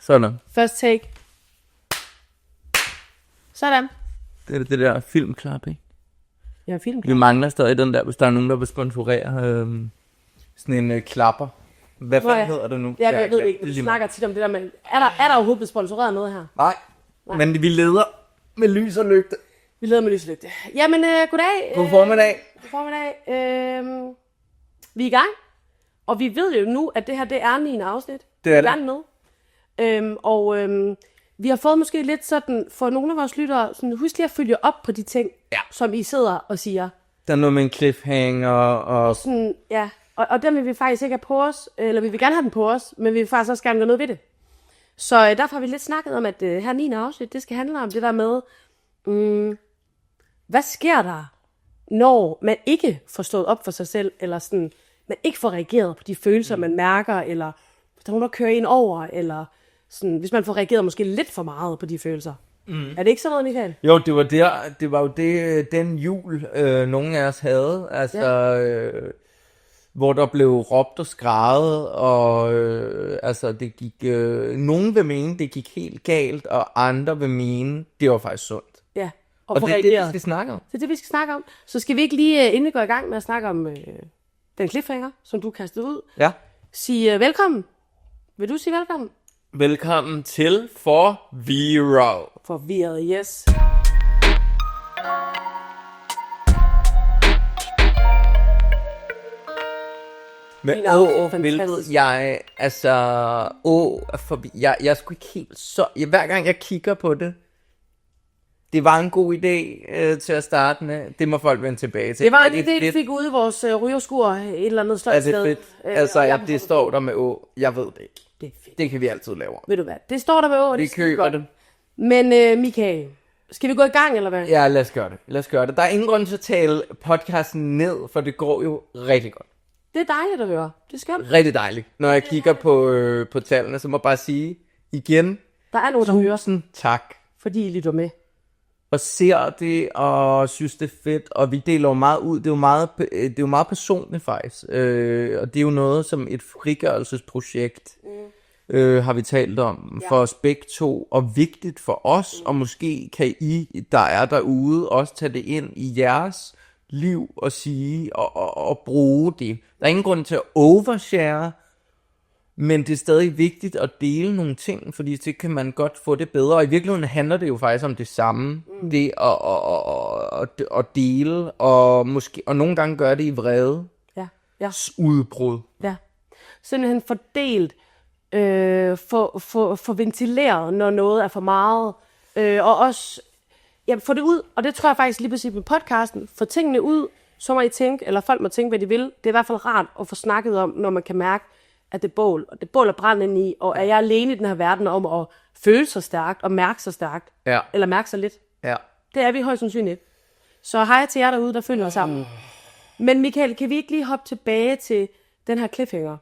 Sådan. First take. Sådan. Det er det der filmklap, ikke? Ja, filmklap. Vi mangler stadig den der, hvis der er nogen, der vil sponsorere sådan en klapper. Hvad fanden hedder det nu? Jeg ved ikke, vi snakker tit om det der med... Er der overhovedet blevet sponsoreret noget her? Nej, men vi leder med lys og lygte. Vi leder med lys og lygte. Jamen, goddag. God formiddag. God formiddag. Vi er i gang. Og vi ved jo nu, at det her, det er 9. afsnit. Det er det. Med. Vi har fået måske lidt sådan, for nogle af vores lyttere, sådan, husk lige at følge op på de ting, som I sidder og siger. Der er noget med en cliffhanger og... Sådan, ja, og den vil vi faktisk ikke have på os, eller vi vil gerne have den på os, men vi vil faktisk også gerne gøre noget ved det. Så derfor har vi lidt snakket om, at her 9. afsnit, det skal handle om det der med, hvad sker der, når man ikke får stået op for sig selv, eller sådan, man ikke får reageret på de følelser, man mærker, eller hvis der er nogen, der kører ind over, eller sådan, hvis man får reageret måske lidt for meget på de følelser. Er det ikke sådan noget, Michael? Jo, det var jo den jul, nogen af os havde, altså, hvor der blev råbt og skrædet, og altså, det gik, nogen vil mene, det gik helt galt, og andre vil mene, det var faktisk sundt. Ja, og det er det, vi skal snakke om. Det er det, vi skal snakke om. Så skal vi ikke lige, inden vi går i gang med at snakke om den cliffhanger, som du kastede ud, sige velkommen. Vil du sige velkommen? Velkommen til Forvirret. Forvirret, yes. Men hvilket jeg, altså, er forbi. Jeg skulle ikke helt så... hver gang jeg kigger på det, det var en god idé til at starte med. Det må folk vende tilbage til. Det var en idé, vi fik ude i vores rygerskur et eller andet sløjt sted. Er det fedt? Altså, det står der med å. Jeg ved det ikke. Det er fedt. Det kan vi altid lave om. Ved du hvad? Det står der med å, og vi køber det. Men Michael, skal vi gå i gang, eller hvad? Ja, lad os gøre det. Der er ingen grund til at tale podcasten ned, for det går jo rigtig godt. Det er dejligt at høre. Det skal rigtig dejligt. Når jeg kigger på tallene, så må jeg bare sige igen. Der er nogen, der hører sådan. Tak. Fordi I lytter med. Og ser det, og synes det er fedt, og vi deler jo meget ud. Det er jo meget personligt faktisk. Og det er jo noget som et frigørelsesprojekt, har vi talt om for os begge to, og vigtigt for os, og måske kan I, der er derude, også tage det ind i jeres liv og sige, og bruge det. Der er ingen grund til at overshare, men det er stadig vigtigt at dele nogle ting, fordi så kan man godt få det bedre. Og i virkeligheden handler det jo faktisk om det samme. Det at dele, og måske og nogle gange gøre det i vrede. Ja. Udbrud. Ja. Simpelthen fordelt, få ventileret, når noget er for meget. Og også få det ud, og det tror jeg faktisk lige præcis med podcasten. Få tingene ud, så må I tænke, eller folk må tænke, hvad de vil. Det er i hvert fald rart at få snakket om, når man kan mærke, at det bål er brændt ind i, og er jeg alene i den her verden om at føle sig stærkt, og mærke sig stærkt, eller mærke sig lidt. Ja. Det er vi højst sandsynligt. Så hej til jer derude, der følger os sammen. Men Michael, kan vi ikke lige hoppe tilbage til den her cliffhanger?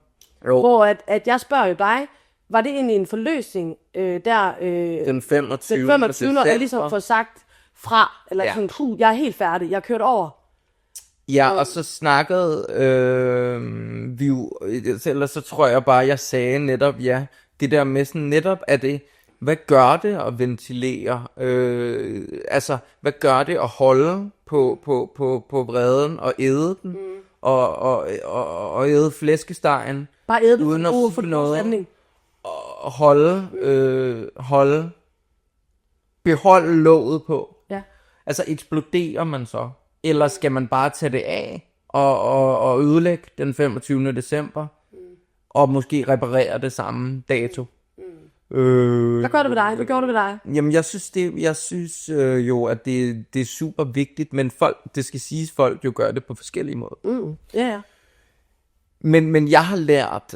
Jo. Hvor at jeg spørger jo dig, var det egentlig en forløsning den 25. når jeg ligesom får sagt fra, eller sådan, jeg er helt færdig, jeg har kørt over. Ja, og så snakkede vi jo, eller så tror jeg bare, jeg sagde netop, det der med sådan netop, at det, hvad gør det at ventilere? Altså, hvad gør det at holde på vreden og æde den, og æde flæskestegen, bare æde den uden at få noget, og beholde låget på. Ja. Altså, eksploderer man så? Eller skal man bare tage det af og ødelægge den 25. december, og måske reparere det samme dato? Hvad gør du ved dig? Hvad gjorde du ved dig? Jamen, jeg synes jo, at det er super vigtigt, men det skal siges, folk jo gør det på forskellige måder. Ja. Men jeg har lært,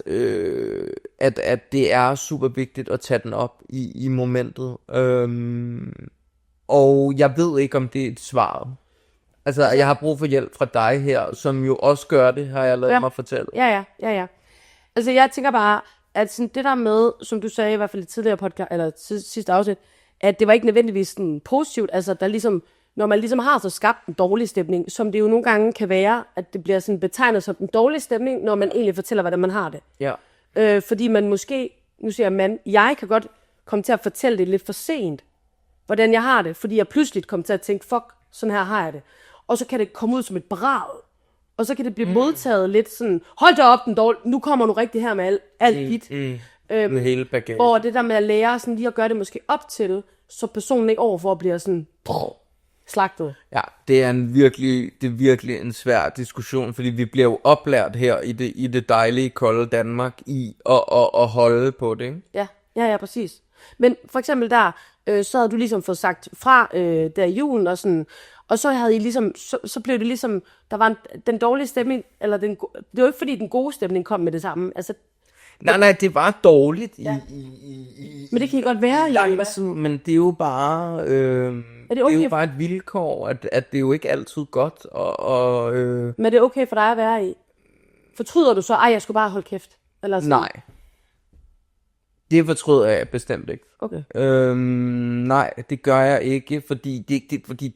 at det er super vigtigt at tage den op i momentet. Og jeg ved ikke, om det er et svar. Altså, jeg har brug for hjælp fra dig her, som jo også gør det, har jeg ladet mig fortælle. Ja. Altså, jeg tænker bare, at sådan det der med, som du sagde i hvert fald i tidligere podcast, eller sidste afsnit, at det var ikke nødvendigvis sådan positivt, altså der ligesom, når man ligesom har så skabt en dårlig stemning, som det jo nogle gange kan være, at det bliver sådan betegnet som en dårlig stemning, når man egentlig fortæller, hvordan man har det. Ja. Fordi man måske nu siger jeg mand, jeg kan godt komme til at fortælle det lidt for sent, hvordan jeg har det, fordi jeg pludselig kommer til at tænke, fuck, sådan her har jeg det. Og så kan det komme ud som et brag, og så kan det blive modtaget lidt sådan, hold da op, den dårlig, nu kommer du rigtig her med alt dit. Med hele bagagen. Og det der med at lære sådan lige at gøre det måske op til, så personen ikke overfor bliver sådan slagtet. Ja, det er virkelig en svær diskussion, fordi vi bliver jo oplært her i det dejlige, kolde Danmark i at holde på det, ikke? Ja, præcis. Men for eksempel der, så havde du ligesom fået sagt fra der i julen og sådan, og så havde I ligesom, så blev det ligesom, der var den dårlige stemning, eller det var jo ikke fordi den gode stemning kom med det samme, altså. Nej, det var dårligt men det kan I godt være, lang tid, men det er jo bare, det er jo bare et vilkår, at det er jo ikke altid godt, Men det er okay for dig at være i? Fortryder du så, jeg skulle bare holde kæft? Eller sådan? Nej. Det fortryder jeg bestemt ikke. Okay. Nej, det gør jeg ikke, fordi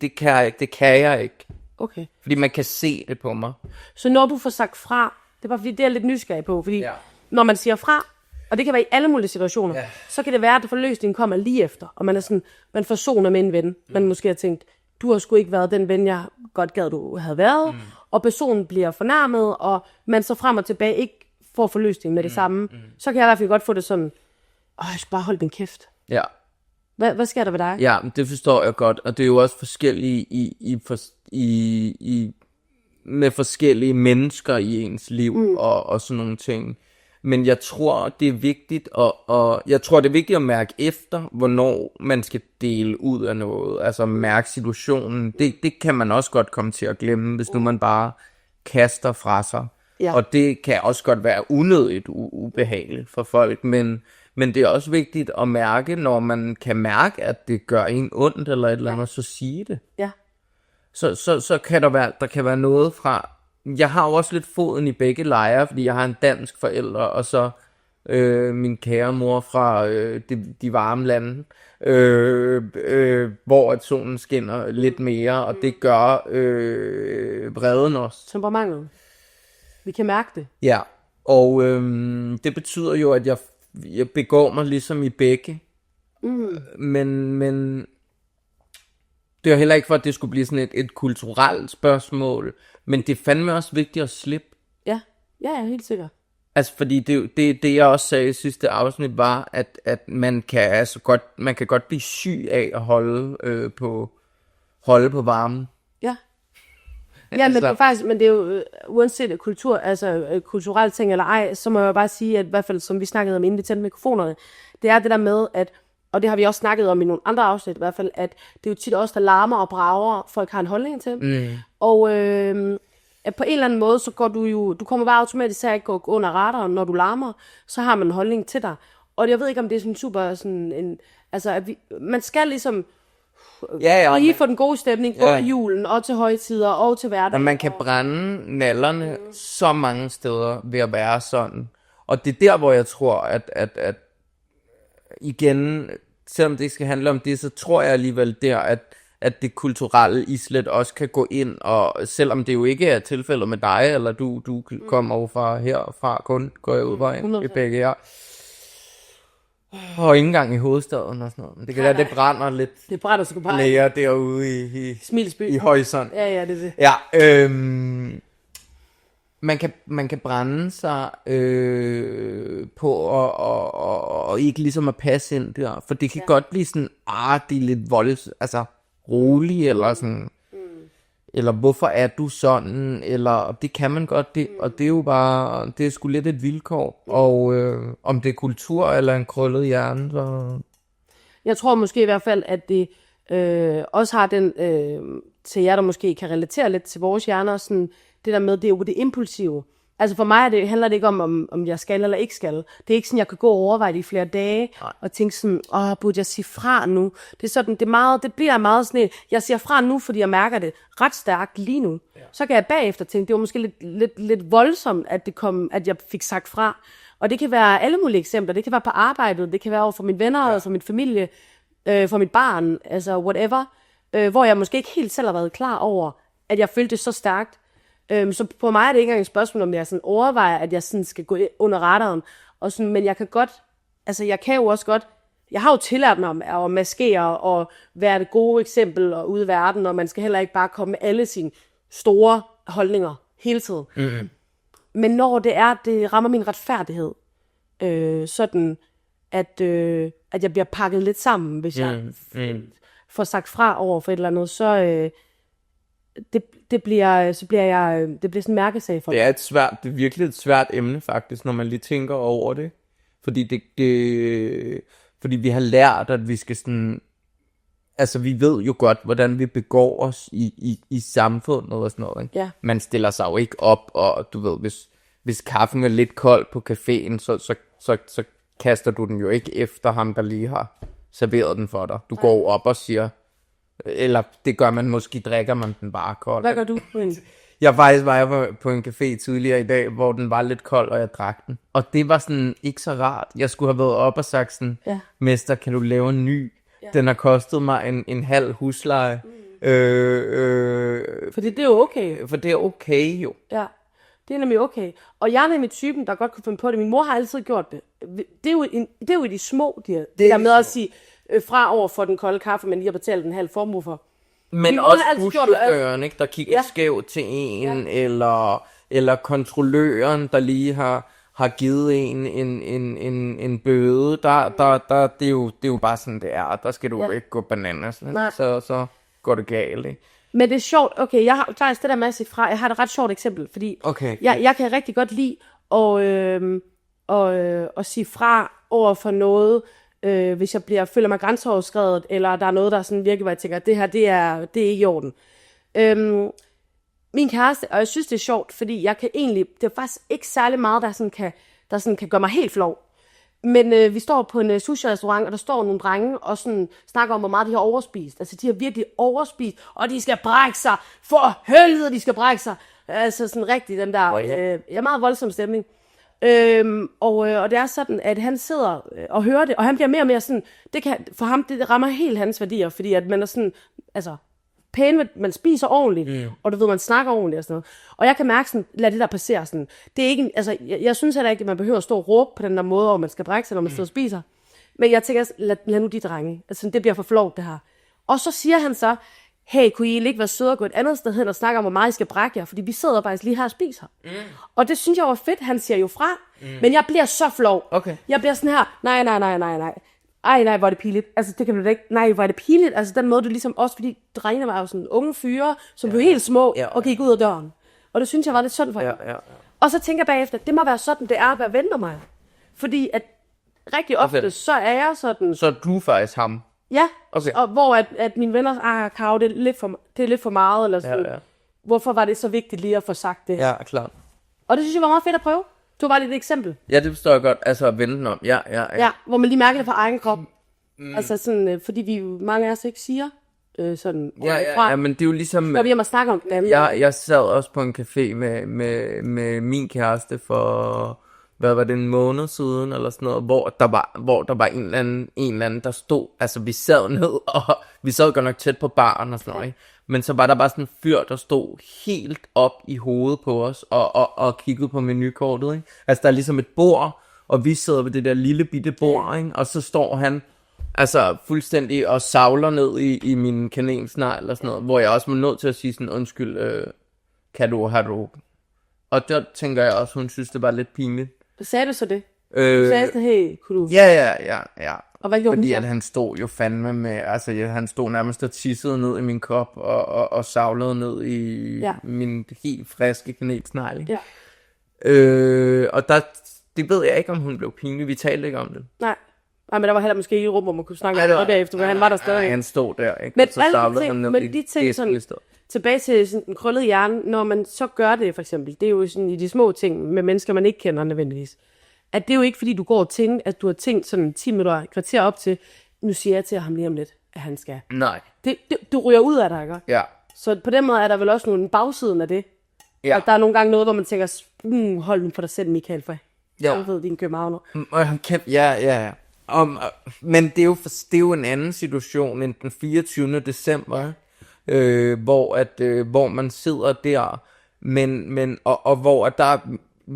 det kan jeg ikke. Okay. Fordi man kan se det på mig. Så når du får sagt fra, det er bare fordi, det er lidt nysgerrig på, fordi når man siger fra, og det kan være i alle mulige situationer, så kan det være, at forløsningen kommer lige efter, og man er sådan, man forsoner med en ven, man måske har tænkt, du har sgu ikke været den ven, jeg godt gad, du havde været, og personen bliver fornærmet, og man så frem og tilbage ikke får forløsningen med det samme, så kan jeg i hvert fald godt få det sådan, jeg skal bare holde min kæft. Ja. Hvad sker der ved dig? Ja, det forstår jeg godt, og det er jo også forskellige med forskellige mennesker i ens liv og sådan nogle ting. Men jeg tror, det er vigtigt at mærke efter, hvornår man skal dele ud af noget. Altså mærke situationen. Det kan man også godt komme til at glemme, hvis nu man bare kaster fra sig. Ja. Og det kan også godt være unødigt ubehageligt for folk, men det er også vigtigt at mærke, når man kan mærke, at det gør en ondt eller et eller andet, så sige det. Ja. Så kan der kan være noget fra. Jeg har jo også lidt foden i begge lejre, fordi jeg har en dansk forælder, og så min kære mor fra de varme lande, hvor at solen skinner lidt mere, og det gør vreden også. Temperamentet. Vi kan mærke det. Ja, og det betyder jo, at jeg begår mig ligesom i begge. Men det er heller ikke for, at det skulle blive sådan et kulturelt spørgsmål, men det er fandme også vigtigt at slippe. Ja, helt sikkert. Altså, fordi det jeg også sagde i sidste afsnit, var, at man kan godt blive syg af at holde på varmen. Ja. Ja, men det er faktisk, men det er jo uanset kultur, altså kulturelle ting eller ej, så må jeg bare sige, at i hvert fald, som vi snakkede om, inden vi tændte mikrofonerne, det er det der med, at, og det har vi også snakket om i nogle andre afsnit i hvert fald, at det er jo tit også, der larmer og brager, folk har en holdning til. Og at på en eller anden måde, så går du kommer bare automatisk til at gå under radaren, når du larmer, så har man en holdning til dig. Og jeg ved ikke, om det er sådan super sådan en, altså at man skal ligesom lige få den gode stemning under julen, og til højtider, og til hverdag. Og man kan brænde nallerne så mange steder ved at være sådan. Og det er der, hvor jeg tror, at igen, selvom det ikke skal handle om det, så tror jeg alligevel der, at det kulturelle islet også kan gå ind, og selvom det jo ikke er tilfældet med dig, eller du kommer over fra herfra, kun går jeg ud fra i begge her. Og ikke engang i hovedstaden og sådan noget. Men det kan være, det brænder lidt. Det brænder så bare læger derude i horisont. Ja, det er det. Ja, man kan brænde sig på og ikke ligesom at passe ind der. For det kan godt blive sådan, det er lidt voldsomt, altså rolig, eller sådan, eller hvorfor er du sådan, eller det kan man godt, og det er jo bare, det er sgu lidt et vilkår, og om det er kultur eller en krøllet hjerne, så. Jeg tror måske i hvert fald, at det også har den, til jer, der måske kan relatere lidt til vores hjerner, sådan, det der med, det er jo det impulsive. Altså for mig handler det ikke om jeg skal eller ikke skal. Det er ikke sådan, jeg kan gå og overveje det i flere dage, og tænke sådan, burde jeg sige fra nu? Det er sådan, det bliver meget sådan et, jeg siger fra nu, fordi jeg mærker det ret stærkt lige nu. Ja. Så kan jeg bagefter tænke, det var måske lidt voldsomt, at jeg fik sagt fra. Og det kan være alle mulige eksempler. Det kan være på arbejdet, det kan være over for mine venner, for min familie, for mit barn, altså whatever. Hvor jeg måske ikke helt selv har været klar over, at jeg følte det så stærkt. Så på mig er det ikke engang et spørgsmål, om jeg sådan overvejer, at jeg sådan skal gå under radaren. Og sådan, men jeg kan godt, altså jeg kan jo også godt, jeg har jo tillært mig at maskere og være det gode eksempel og ude i verden, og man skal heller ikke bare komme med alle sine store holdninger hele tiden. Mm-hmm. Men når det rammer min retfærdighed, sådan at jeg bliver pakket lidt sammen, hvis jeg får sagt fra over for et eller andet, så det bliver sådan en mærkesag for mig. Det er virkelig et svært emne faktisk, når man lige tænker over det. Fordi vi har lært, at vi skal sådan, altså vi ved jo godt, hvordan vi begår os i samfundet og sådan noget, ikke? Ja. Man stiller sig jo ikke op, og du ved, hvis kaffen er lidt kold på caféen, så kaster du den jo ikke efter ham, der lige har serveret den for dig. Du går op og siger, eller det gør man måske, drikker man den bare kold. Hvad gør du? Jeg var på en café tidligere i dag, hvor den var lidt kold, og jeg drak den. Og det var sådan ikke så rart. Jeg skulle have været op og sagt sådan, mester, kan du lave en ny? Ja. Den har kostet mig en halv husleje. Fordi det er jo okay. For det er okay jo. Ja, det er nemlig okay. Og jeg er nemlig typen, der godt kunne finde på det. Min mor har altid gjort det. Det er jo i de små, det der med at sige fra over for den kolde kaffe, men lige har betalt en halv formue for. Men også buschaufføren, ikke, der kigger skævt til en, eller kontrolløren, der lige har givet en bøde. Det er jo bare sådan, det er. Der skal du ikke gå bananas. Så går det galt, ikke? Men det er sjovt. Okay, jeg har faktisk det der med at sige fra. Jeg har et ret sjovt eksempel, fordi jeg kan rigtig godt lide at sige fra over for noget, hvis jeg føler mig grænseoverskredet, eller der er noget, der sådan virkelig, hvor jeg tænker, at det her, det er ikke i orden. Min kæreste, og jeg synes, det er sjovt, fordi jeg kan egentlig, det er faktisk ikke særlig meget, der sådan kan gøre mig helt flov. Men vi står på en sushi-restaurant, og der står nogle drenge og sådan snakker om, hvor meget de har overspist. Altså, de har virkelig overspist, og de skal brække sig. For helvede, de skal brække sig. Altså, sådan rigtig den der, meget voldsom stemning. Og det er sådan, at han sidder og hører det, og han bliver mere og mere sådan, for ham, det rammer helt hans værdier, fordi at man er sådan, altså, pæn, man spiser ordentligt, og du ved, man snakker ordentligt og sådan noget. Og jeg kan mærke sådan, lad det der passere sådan. Det er ikke, altså, jeg synes heller ikke, at man behøver at stå og råbe på den der måde, hvor man skal brække sig, når man sidder og spiser. Men jeg tænker, lad nu de drenge. Altså, det bliver for flovt, det her. Og så siger han så, hey, kunne I ikke være søde og gå et andet sted hen og snakke om, hvor meget I skal brække jer? Fordi vi sidder faktisk lige her og spiser. Og det synes jeg var fedt, han siger jo fra. Men jeg bliver så flov. Okay. Jeg bliver sådan her, nej. Ej, nej, hvor er det pinligt. Altså, det kan du da ikke. Nej, hvor er det pinligt. Altså, den måde, du ligesom også, fordi drengene var jo sådan unge fyre, som blev helt små og gik ud af døren. Og det synes jeg var lidt synd for jer. Ja. Og så tænker jeg bagefter, det må være sådan, det er at være ven med mig. Fordi at rigtig ofte, så er jeg sådan. Så er du faktisk ham? Ja, okay. Og hvor at mine venner, Karo, det er lidt for meget, eller sådan. Ja. Hvorfor var det så vigtigt lige at få sagt det? Ja, klart. Og det synes jeg var meget fedt at prøve. Du var lidt et eksempel. Ja, det forstår jeg godt. Altså at vende den om. Ja. Ja, hvor man lige mærker det fra egen krop. Altså sådan, fordi vi jo mange af os ikke siger sådan. Ja, men det er jo ligesom. Når vi har snakke om det. Jeg sad også på en café med min kæreste for, hvad var det, en måned siden, eller sådan noget, hvor der var en eller anden, der stod, altså vi sad ned, og vi sad godt nok tæt på baren og sådan noget, ikke? Men så var der bare sådan en fyr, der stod helt op i hovedet på os, og kiggede på menukortet, ikke? Altså der er ligesom et bord, og vi sidder ved det der lille bitte bord, ikke? Og så står han, altså fuldstændig og savler ned i min kanelsnegl eller sådan noget, hvor jeg også var nødt til at sige sådan, undskyld, har du... Og der tænker jeg også, hun synes, det var lidt pinligt. Sagde du så det? Du sagde sådan, hey, kunne du... Ja. Og hvad gjorde fordi at han stod jo fandme med, altså han stod nærmest og tissede ned i min kop, og savlede ned i min helt friske kanelsnegl. Ja. Og det ved jeg ikke, om hun blev pinlig. Vi talte ikke om det. Nej, men der var heller måske ikke et rum, hvor man kunne snakke om det derefter, men han var der stadig. Han stod der, ikke? Men så savlede han ned de ting sådan, tilbage til sådan en krøllet hjerne, når man så gør det for eksempel, det er jo sådan i de små ting med mennesker, man ikke kender nødvendigvis. At det er jo ikke, fordi du går og tænker, at du har tænkt sådan 10 minutter, kvarter op til, nu siger jeg til ham lige om lidt, at han skal. Nej. Du ryger ud af dig, ikke? Ja. Så på den måde er der vel også nogle bagsiden af det. Ja. At der er nogle gange noget, hvor man tænker, hold nu for dig selv, Michael, for jeg ved din københavner. Ja. Men det er jo en anden situation end den 24. december, hvor man sidder der, men hvor at der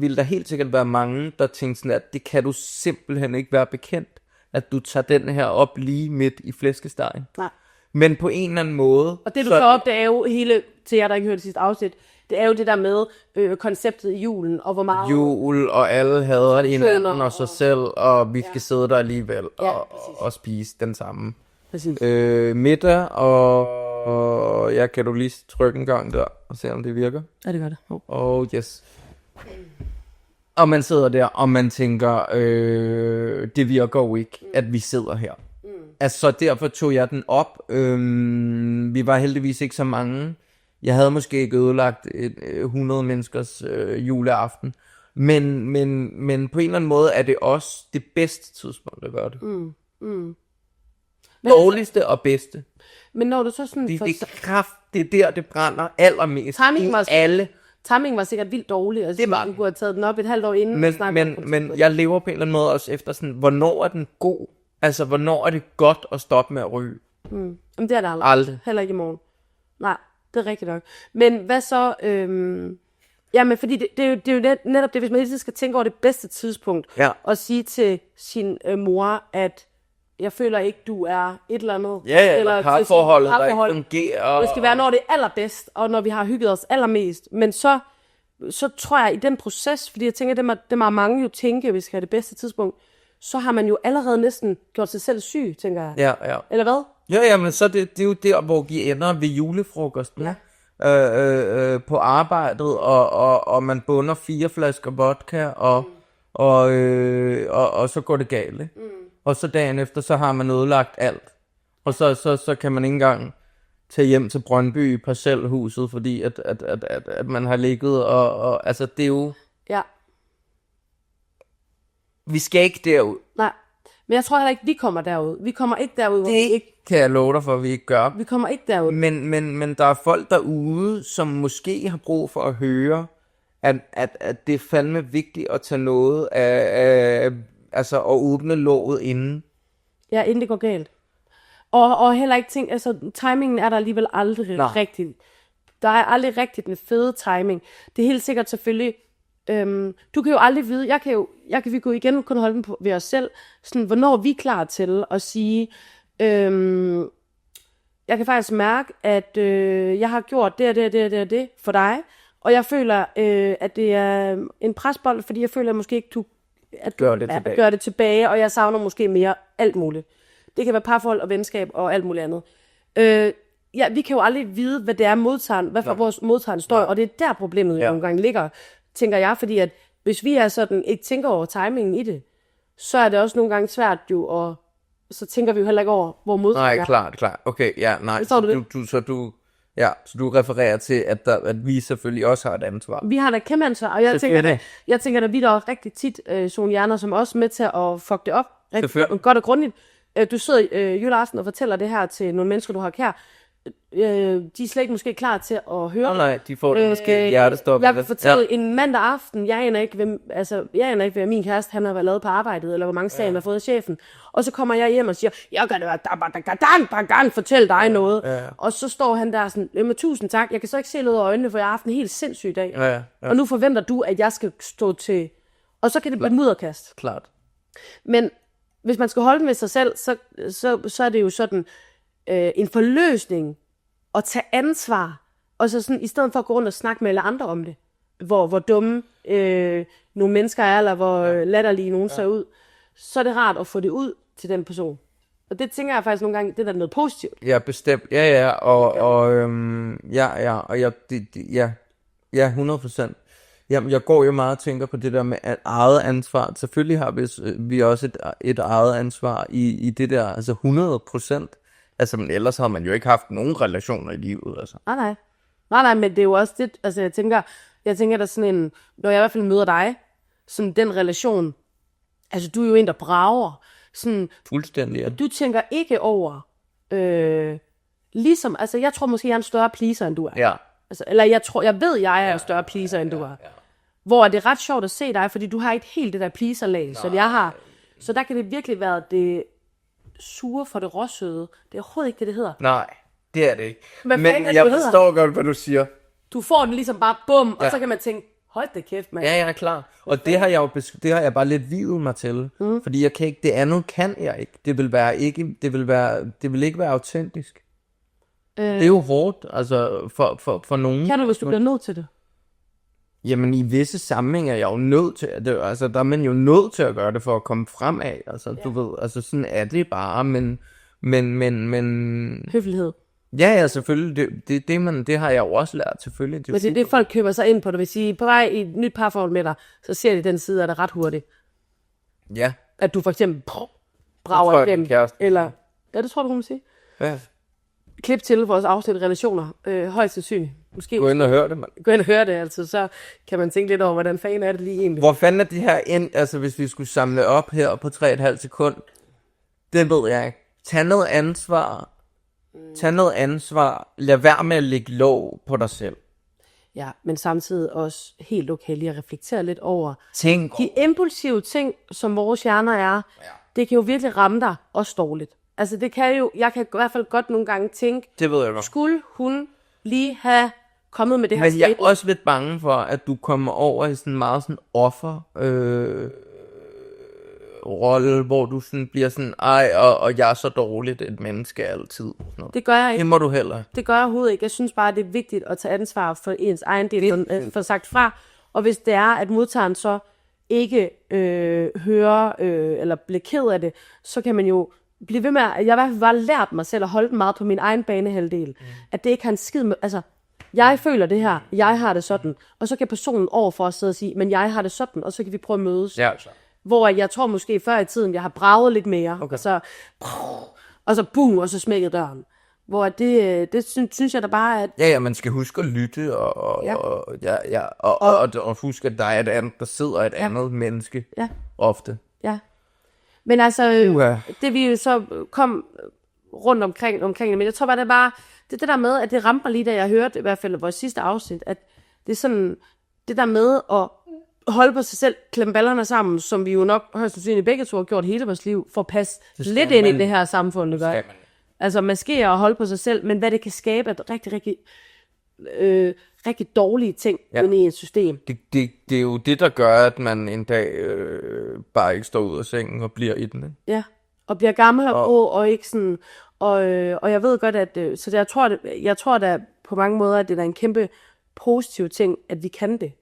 ville der helt sikkert være mange, der tænkte sådan, at det kan du simpelthen ikke være bekendt, at du tager den her op lige midt i flæskestegen. Nej. Men på en eller anden måde... Og det du tager op, det er jo hele, til jer der ikke hørte det sidste afsnit, det er jo det der med konceptet i julen, og hvor meget... Jul, og alle hader hinanden og sig selv, og vi skal sidde der alligevel og spise den samme middag, og jeg kan du lige trykke en gang der, og se om det virker. Ja, det gør det. Oh, yes. Og man sidder der, og man tænker, det virker jo ikke, at vi sidder her. Altså, så derfor tog jeg den op. Vi var heldigvis ikke så mange. Jeg havde måske ikke ødelagt 100 menneskers juleaften. Men på en eller anden måde er det også det bedste tidspunkt at gøre det. Dårligste og bedste. Men når du så sådan... Det er kraft, det er der, det brænder allermest. Timing var sikkert vildt dårlig. Altså, det var. Du kunne have taget den op et halvt år inden. Men jeg lever på en eller anden måde også efter sådan, hvornår er den god? Altså, hvornår er det godt at stoppe med at ryge? Jamen, det er der aldrig. Heller ikke i morgen. Nej, det er rigtigt nok. Men hvad så... Jamen, fordi det er jo netop det, hvis man lige skal tænke over det bedste tidspunkt, og sige til sin mor, at jeg føler ikke, du er et eller andet. Ja, eller parforholdet, der ikke fungerer. Det skal være, når det er allerbedst, og når vi har hygget os allermest. Men så tror jeg, i den proces, fordi jeg tænker, det må mange jo tænke, hvis vi skal have det bedste tidspunkt, så har man jo allerede næsten gjort sig selv syg, tænker jeg. Ja. Eller hvad? Ja, men så det er jo der, hvor vi ender ved julefrokosten. Ja. På arbejdet, og man bunder 4 flasker vodka, og så går det galt, ikke? Og så dagen efter, så har man ødelagt alt. Og så kan man ikke engang tage hjem til Brøndby i parcelhuset, fordi at man har ligget, og altså det er jo... Ja. Vi skal ikke derud. Nej, men jeg tror heller ikke, vi kommer derud. Vi kommer ikke derud, hvor vi ikke... kan jeg love dig for, at vi ikke gør. Vi kommer ikke derud. Men der er folk derude, som måske har brug for at høre, at det er fandme vigtigt at tage noget af altså at åbne låget inden. Ja, inden det går galt. Og heller ikke ting, altså timingen er der alligevel aldrig rigtigt. Der er aldrig rigtigt den fede timing. Det er helt sikkert selvfølgelig, du kan jo aldrig vide, vi kunne igen kun holde den på ved os selv, sådan, hvornår vi er klar til at sige, jeg kan faktisk mærke, at jeg har gjort det for dig, og jeg føler, at det er en presbold, fordi jeg føler måske ikke, du gør det tilbage, og jeg savner måske mere alt muligt. Det kan være parforhold og venskab og alt muligt andet. Vi kan jo aldrig vide, hvad det er hvad for vores modtageren står, og det er der problemet nogle gange ligger, tænker jeg, fordi at hvis vi er sådan, ikke tænker over timingen i det, så er det også nogle gange svært jo, og så tænker vi jo heller ikke over, hvor modtageren er. Nej, klart. Okay, ja, nej. Så du refererer til, at vi selvfølgelig også har et ansvar. Vi har da kæmpe ansvar, og jeg tænker, at vi der er rigtig tit sådan nogle hjerner, som er også med til at fuck det op. Rigtig godt og grundigt. Du sidder juleaften og fortæller det her til nogle mennesker, du har kær. De er slet ikke måske klar til at høre. Nej, de får det måske hjertestop. Jeg vil fortælle en mandag aften, jeg aner ikke, hvad min kæreste han har været lavet på arbejdet, eller hvor mange sager han har fået af chefen. Og så kommer jeg hjem og siger, jeg kan da fortælle dig noget. Ja. Og så står han der sådan, tusind tak, jeg kan så ikke se noget af øjnene, for jeg har haft en helt sindssyg dag. Ja. Og nu forventer du, at jeg skal stå til... Og så kan det blive et mudderkast. Klart. Men hvis man skal holde den ved sig selv, så er det jo sådan en forløsning at tage ansvar, og så sådan, i stedet for at gå rundt og snakke med alle andre om det, hvor dumme nogle mennesker er, eller hvor latterlige nogen ser ud, så er det rart at få det ud til den person. Og det tænker jeg faktisk nogle gange, det er noget positivt. Ja, bestemt. Ja, 100%. Jamen, jeg går jo meget og tænker på det der med eget ansvar. Selvfølgelig har vi også et eget ansvar i det der, altså 100%. Altså, men ellers har man jo ikke haft nogen relationer i livet, altså. Nej, men det er jo også det, altså jeg tænker der er sådan en, når jeg i hvert fald møder dig, sådan den relation, altså du er jo en, der brager, sådan. Fuldstændig, ja. Du tænker ikke over, ligesom, altså jeg tror måske, jeg er en større pleaser, end du er. Ja. Altså, eller jeg ved, jeg er en større pleaser, end du er. Ja. Hvor det er ret sjovt at se dig, fordi du har ikke helt det der pleaser-lag, som jeg har. Så der kan det virkelig være det sure for det råsøde. Det er overhovedet ikke det hedder. Nej, det er det ikke. Men jeg forstår godt, hvad du siger. Du får den ligesom bare bum, og så kan man tænke, Hold da kæft, mand. Ja, jeg er klar. Og det har jeg jo det har jeg bare lidt videt mig til. Fordi jeg kan ikke, det andet kan jeg ikke. Det vil ikke være autentisk. Det er jo hårdt, altså for nogen. Kan du, hvis du bliver nødt til det? Jamen i visse sammenhænge er jeg jo nødt til det. Altså der er man jo nødt til at gøre det for at komme fremad. Altså du ved, altså sådan er det bare, men Høflighed. ja, selvfølgelig. Det har jeg jo også lært, selvfølgelig. Men det er det, folk køber sig ind på. Det vil sige, på vej i et nyt parforhold med dig, så ser de den side af det ret hurtigt. Ja. At du for eksempel brager igennem. Eller, ja, det tror du, hun vil sige. Ja. Klip til vores afsnit relationer. Højst sandsynligt. Måske. Gå ind og hør det, mand. Gå ind og hør det, altså. Så kan man tænke lidt over, hvordan fanden er det lige egentlig. Hvor fanden er det her ind, altså hvis vi skulle samle op her på 3,5 sekund? Det ved jeg ikke. Tag noget ansvar. Lad være med at lægge låg på dig selv. Ja, men samtidig også helt okay lige at reflektere lidt over Tænk. de impulsive ting, som vores hjerner er. Ja. Det kan jo virkelig ramme dig også dårligt. Altså det kan jo, jeg kan i hvert fald godt nogle gange tænke, Det ved jeg godt. skulle hun lige have kommet med det her Men jeg er statement? også lidt bange for, at du kommer over i sådan meget sådan offer rolle, hvor du sådan bliver sådan, og jeg er så dårligt et menneske altid. Det gør jeg ikke. Det må du heller. Det gør jeg overhovedet ikke. Jeg synes bare, det er vigtigt at tage ansvar for ens egen del, for sagt fra. Og hvis det er, at modtageren så ikke hører eller bliver ked af det, så kan man jo blive ved med, jeg har i hvert fald bare lært mig selv at holde den meget på min egen banehalvdel. At det ikke har en skid med, altså, jeg føler det her, jeg har det sådan, og så kan personen overfor sidde og sige, men jeg har det sådan, og så kan vi prøve at mødes. Ja, så. Hvor jeg tror måske før i tiden, jeg har braget lidt mere, Okay. og så boom, og så smækket døren. Hvor det synes jeg da bare, at Ja, man skal huske at lytte, og huske, at der er et andet, der sidder et andet menneske, ja. ofte. Ja. Men altså, Uha. det vi så kom rundt omkring det, men jeg tror bare, det der med, at det ramte mig lige, da jeg hørte, i hvert fald vores sidste afsnit, at det er sådan, det der med at holde på sig selv, klemme ballerne sammen, som vi jo nok højst sandsynligt begge to har gjort hele vores liv, for at passe lidt ind i det her samfund, det gør. Altså maskere og holde på sig selv, men hvad det kan skabe af rigtig dårlige ting inde i et system. Det er jo det, der gør, at man en dag bare ikke står ud af sengen og bliver i den. Ikke? Ja, og bliver gammel og ikke sådan, og jeg ved godt, at så jeg tror da på mange måder, at det er en kæmpe positiv ting, at vi kan det.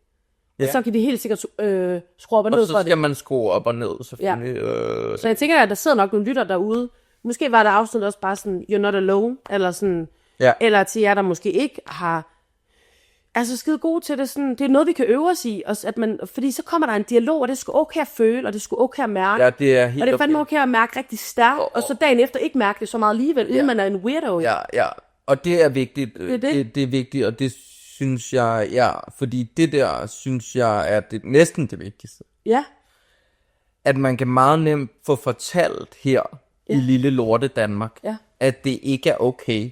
Ja. Så kan vi helt sikkert skrue op og ned for det. Og så skal man skrue op og ned, selvfølgelig. Ja. Så jeg tænker, at der sidder nok nogle lytter derude. Måske var der afsnit også bare sådan, you're not alone, eller sådan, eller til jer, der måske ikke har, altså skide gode til det, sådan, det er noget, vi kan øve os i, og at man, fordi så kommer der en dialog, og det er sgu okay at føle, og det er sgu okay at mærke. Ja, det er helt og det er fandme okay at mærke rigtig stærkt, og så dagen efter ikke mærke det så meget alligevel, uden man er en weirdo. Ja, og det er vigtigt. Det er vigtigt, og det synes jeg, fordi det der, synes jeg, er næsten det vigtigste. Ja. At man kan meget nemt få fortalt her i lille lorte Danmark, at det ikke er okay,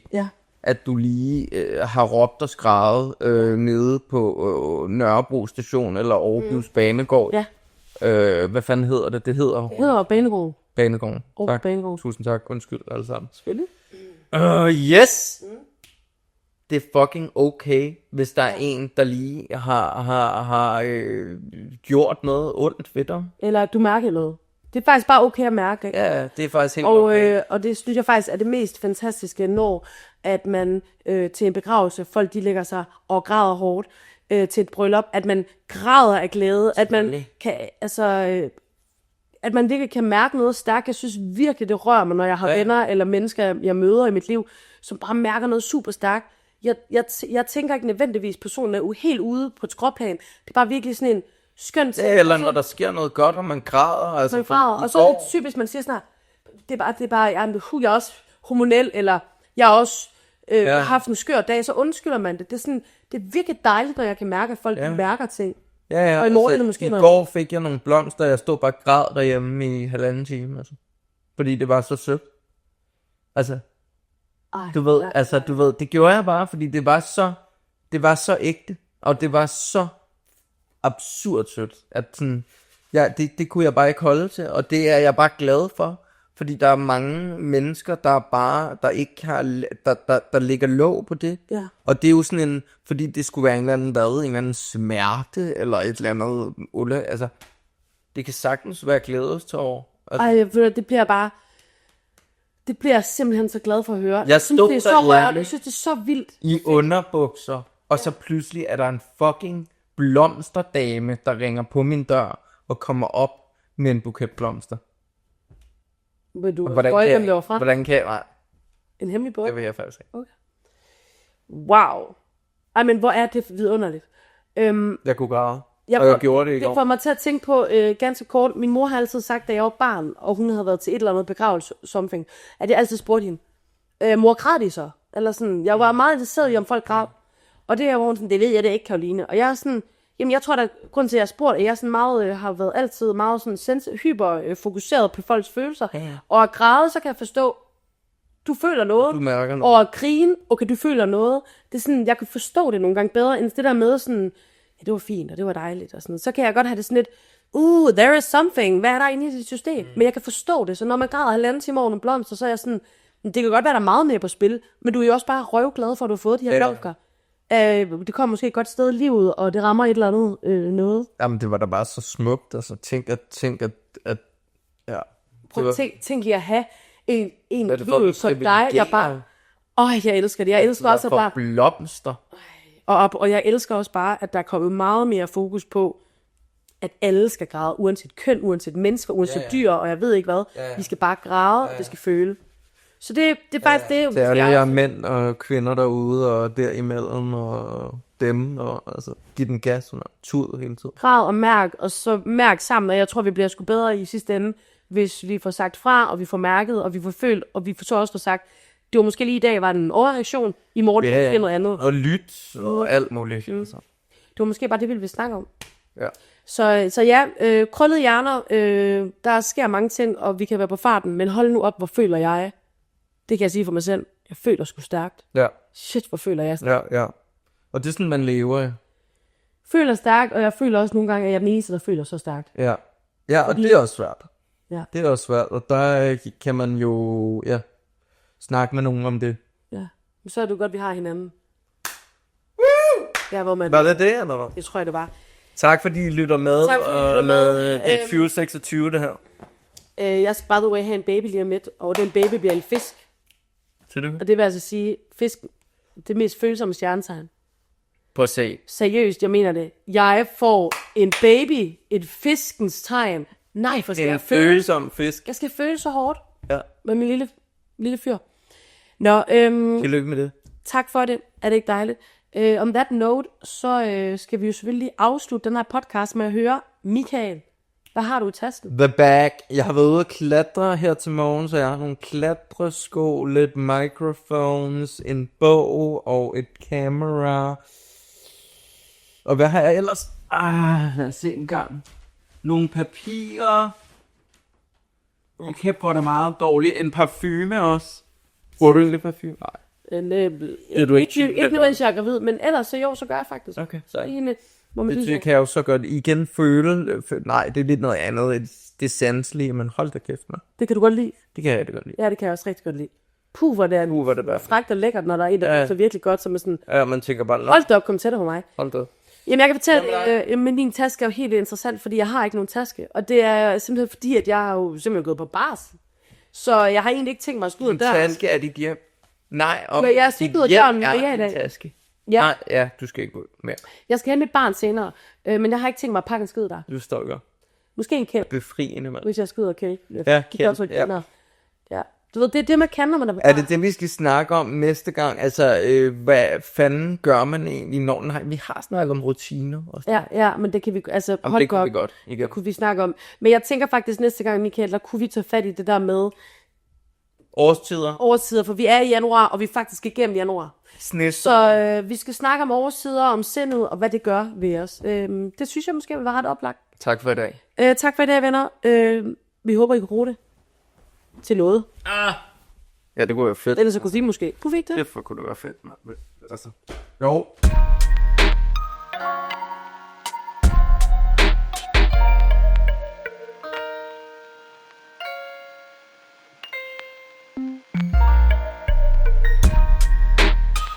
at du lige har råbt og skreget nede på Nørrebro station eller Aarhus Banegård. Ja. Hvad fanden hedder det? Det hedder Banegård. Banegården. Tak. Banegård. Tusind tak. Undskyld alle sammen. Selvfølgelig. Yes! Det er fucking okay, hvis der er en, der lige har gjort noget ondt ved dig. Eller du mærker noget. Det er faktisk bare okay at mærke. Ikke? Ja, det er faktisk helt okay. Og det synes jeg faktisk er det mest fantastiske, når at man til en begravelse, folk de lægger sig og græder hårdt til et bryllup, at man græder af glæde, at man kan, at man virkelig kan mærke noget stærkt. Jeg synes virkelig, det rører mig, når jeg har venner eller mennesker, jeg møder i mit liv, som bare mærker noget super stærkt. Jeg tænker ikke nødvendigvis, personen er helt ude på et skråplan. Det er bare virkelig sådan en skøn ting. Eller når der sker noget godt, og man græder. Altså, man græder. Og så er det typisk, man siger sådan her, det er bare jeg er også hormonel, eller jeg har også haft en skør dag, så undskylder man det. Det er virkelig dejligt, når jeg kan mærke, at folk mærker ting. Ja. Og i morgen måske i går fik jeg nogle blomster, og jeg stod bare og græd derhjemme i 1,5 time. Altså. Fordi det var så sødt. Altså, du ved, det gjorde jeg bare, fordi det var så ægte, og det var så absurd sødt, at sådan, det kunne jeg bare ikke holde til, og det er jeg bare glad for, Fordi der er mange mennesker, der ikke har, der ligger låg på det. Ja. Og det er jo sådan en, fordi det skulle være en eller anden smerte, eller et eller andet, altså, det kan sagtens være glædestårer. Altså, Ej, det bliver jeg simpelthen så glad for at høre. Jeg synes, det er så stod rørende. Jeg synes, det er så vildt. i underbukser, og så pludselig er der en fucking blomsterdame, der ringer på min dør, og kommer op med en buket blomster. Vil du Hvordan gå kan, dem derovre fra? hvordan kan jeg? Nej, En hemmelig båd? det vil jeg faktisk ikke. Okay. Wow. Ej, men hvor er det vidunderligt. Jeg kunne græde, og jeg gjorde det i går. Det får mig til at tænke på ganske kort. Min mor har altid sagt, da jeg var barn, og hun havde været til et eller andet begravelse, something, at jeg altid spurgte hende, mor, græd de så? Eller sådan, jeg var meget interesseret i, om folk græd. Og det er jo sådan, det ved jeg det ikke, Karoline. Og jeg er sådan, jamen jeg tror, der grund til, at jeg har spurgt, at jeg sådan meget, har været altid meget sådan hyperfokuseret på folks følelser. Ja. Og at græde, så kan jeg forstå, du føler noget. Du mærker noget. Og at grine, okay, du føler noget. Det er sådan, jeg kan forstå det nogle gange bedre, end det der med sådan, ja, det var fint, og det var dejligt, og sådan. Så kan jeg godt have det sådan lidt, there is something, hvad er der inde i dit system? Men jeg kan forstå det, så når man græder 1,5 time over nogle blomster, så er jeg sådan, det kan godt være, der er meget mere på spil, men du er jo også bare røvglad for, at du har fået de her blomster. Det kommer måske et godt sted i livet, og det rammer et eller andet noget. Jamen, det var da bare så smukt, altså tænk at ja. Prøv tænk lige at have en bøl for dig, jeg bare, jeg elsker det, jeg elsker også bare blomster. Og jeg elsker også bare, at der er kommet meget mere fokus på, at alle skal græde, uanset køn, uanset mennesker, uanset dyr, og jeg ved ikke hvad. Vi skal bare græde, og det skal føle. Så det er faktisk det. Det er det, jeg er mænd og kvinder derude, og derimellem, og dem, og altså, give den gas, og tud hele tiden. Græd og mærk, og så mærk sammen, og jeg tror, vi bliver sgu bedre i sidste ende, hvis vi får sagt fra, og vi får mærket, og vi får følt, og vi får så også sagt, det var måske lige i dag, var den en overreaktion, i morgen det noget andet. Og lyt, og alt muligt. Altså. Det var måske bare det, vi ville snakke om. Ja. Så ja, krøllede hjerner, der sker mange ting, og vi kan være på farten, men hold nu op, hvor føler jeg? Det kan jeg sige for mig selv. Jeg føler sgu stærkt. Ja. Shit, hvor føler jeg stærkt. Ja. Og det er sådan, man lever, ja. Føler stærkt, og jeg føler også nogle gange, at jeg er den eneste, der føler så stærkt. Ja. Ja, og det er også svært. Ja. Det er også svært, og der kan man jo, snakke med nogen om det. Ja, men så er det godt, vi har hinanden. Woo! Ja, hvor man... Var det det, eller hvad? Det tror jeg, det var. Tak fordi I lytter med, og med et Fuel 26 det her. Jeg skal by the way have en baby lige om lidt, og den baby bliver en fisk. Og det vil altså sige, fisk, det mest følsomme stjernetegn. Prøv at se. Seriøst, jeg mener det. Jeg får en baby, et fiskens tegn. Nej, for skal jeg føle. Følsom fisk. Jeg skal føle så hårdt. Ja. Med min lille fyr. Nå, Tillykke med det. Tak for det. Er det ikke dejligt? On that note, så skal vi jo selvfølgelig afslutte den her podcast med at høre, Michael, hvad har du i tasken? The bag. Jeg har været ude at klatre her til morgen, så jeg har nogle klatresko, lidt microphones, en bog og et kamera. Og hvad har jeg ellers? Lad os se en gang. Nogle papirer. Jeg kæmper det meget dårligt. En parfume også. Bruger du lidt parfume? Nej. Ikke nødvendigvis, jeg er gravid, men ellers så gør jeg faktisk. Okay. Så det kan jeg jo så godt igen føle. Nej, det er lidt noget andet. Det er sanseligt, men hold da kæft med. Det kan du godt lide? Det kan jeg godt lide. Ja, det kan jeg også rigtig godt lide. Hvor det er fragt og lækkert, når der er et, der så virkelig godt, som er sådan... Ja, man tænker bare... Hold da op, kom tættere på mig. Hold da. Jamen, jeg kan fortælle, at min taske er jo helt interessant, fordi jeg har ikke nogen taske. Og det er simpelthen fordi, at jeg har jo simpelthen gået på bars. Så jeg har egentlig ikke tænkt mig at slutte der. Din taske er dit hjem. Nej, og jeg er stikket ud af døren mere i dag. Taske. Ja. Nej, ja, du skal ikke gå mere. Jeg skal hente mit barn senere, men jeg har ikke tænkt mig at pakke en skid der. Du stokker. Måske en kæld. Befriende, mand. Hvis jeg skal ud og kælde. Ja, kæld. Ja. Du ved, det er det, man kan, når man er... Er det det, vi skal snakke om næste gang? Altså, hvad fanden gør man egentlig, når den har... Vi har snakket om rutiner. Og ja, men det kan vi... Altså, det kunne vi godt. Det kunne vi snakke om. Men jeg tænker faktisk næste gang, Michael, der kunne vi tage fat i det der med... Årstider, for vi er i januar, og vi er faktisk igennem januar. Så vi skal snakke om årstider, om sindet, og hvad det gør ved os. Det synes jeg måske vil være ret oplagt. Tak for i dag. Tak for i dag, venner. Vi håber, I kan bruge det til noget. Ja, det kunne være fedt. Ellers så kunne vi måske. Kunne vi ikke det? Derfor kunne det være fedt. Altså. Jo.